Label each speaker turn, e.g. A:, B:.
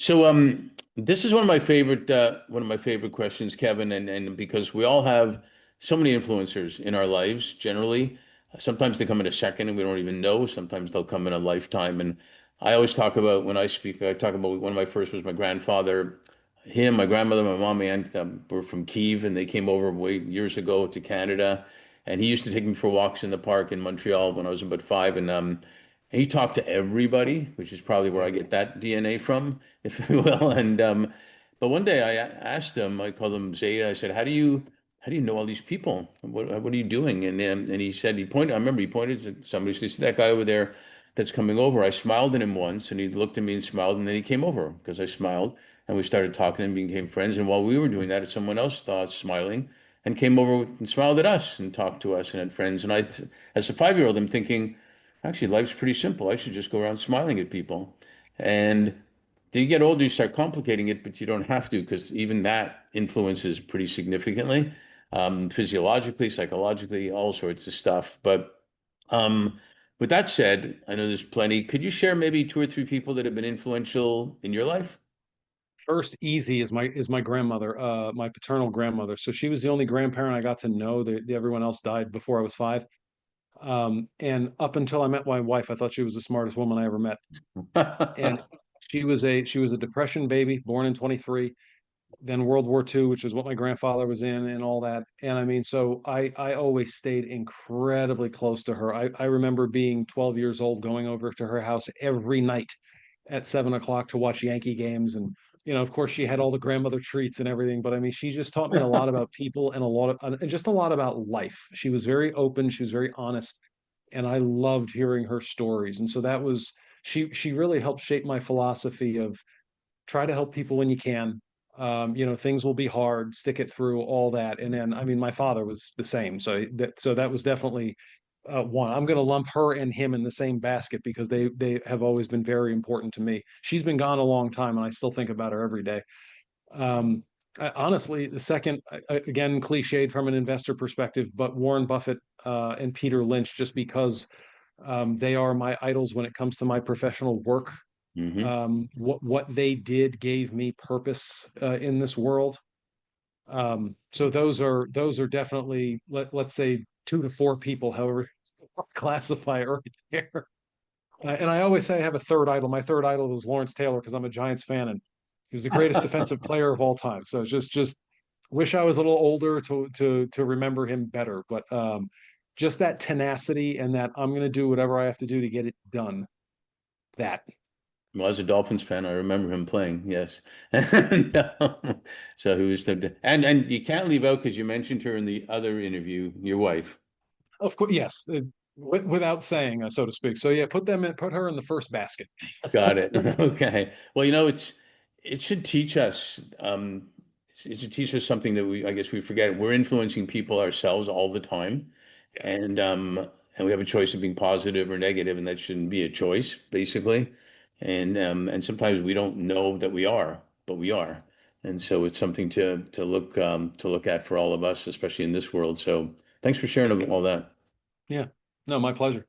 A: So this is one of my favorite questions, Kevin, and because we all have so many influencers in our lives generally. Sometimes they come in a second and we don't even know. Sometimes they'll come in a lifetime. And I always talk about when I speak, I talk about one of my first was my grandfather. Him, my grandmother, my mom, and were from Kiev, and they came over way years ago to Canada. And he used to take me for walks in the park in Montreal when I was about five. And he talked to everybody, which is probably where
B: Yeah.
A: I get that DNA from, if you will. But one day I asked him, I called him Zeta. I said, how do you know all these people? What are you doing? And he said, he pointed, I remember he pointed to somebody, he said, "See that guy over there that's coming over." I smiled at him once and he looked at me and smiled and then he came over because I smiled and we started talking and became friends. And while we were doing that, someone else thought smiling and came over and smiled at us and talked to us and had friends. And as a 5-year-old, I'm thinking, actually, life's pretty simple. I should just go around smiling at people. And then you get older, you start complicating it, but you don't have to because even that influences pretty significantly, physiologically, psychologically, all sorts of stuff. But with that said, I know there's plenty. Could you share maybe two or three people that have been influential in your life?
B: First, easy is my grandmother, my paternal grandmother. So she was the only grandparent I got to know. Everyone else died before I was five. And up until I met my wife, I thought she was the smartest woman I ever met. And she was a depression baby, born in 23, then World War II, which is what my grandfather was in, and all that. And I mean, so I always stayed incredibly close to her. I remember being 12 years old, going over to her house every night at 7 o'clock to watch Yankee games. And, of course, she had all the grandmother treats and everything. But I mean, she just taught me a lot about people and and just a lot about life. She was very open. She was very honest. And I loved hearing her stories. And so she really helped shape my philosophy of try to help people when you can. Things will be hard, stick it through, all that. And then, I mean, my father was the same. So that was definitely one. I'm going to lump her and him in the same basket because they have always been very important to me. She's been gone a long time, and I still think about her every day. Honestly, the second, again, cliched from an investor perspective, but Warren Buffett and Peter Lynch, just because they are my idols when it comes to my professional work.
A: Hmm.
B: What they did gave me purpose in this world. So those are definitely, let's say, two to four people, however classify it right there. And I always say I have a third idol. My third idol is Lawrence Taylor because I'm a Giants fan, and he was the greatest defensive player of all time. So just wish I was a little older to remember him better. But just that tenacity and that I'm going to do whatever I have to do to get it done. That.
A: Well, as a Dolphins fan, I remember him playing. Yes, and so he was and you can't leave out because you mentioned her in the other interview, your wife.
B: Of course, yes, without saying, so to speak. So yeah, put her in the first basket.
A: Got it. Okay. Well, it should teach us. It should teach us something that I guess we forget. We're influencing people ourselves all the time,
B: Yeah.
A: and we have a choice of being positive or negative, and that shouldn't be a choice, basically. And sometimes we don't know that we are, but we are, and so it's something to look at for all of us, especially in this world. So, thanks for sharing all that.
B: Yeah. No, my pleasure.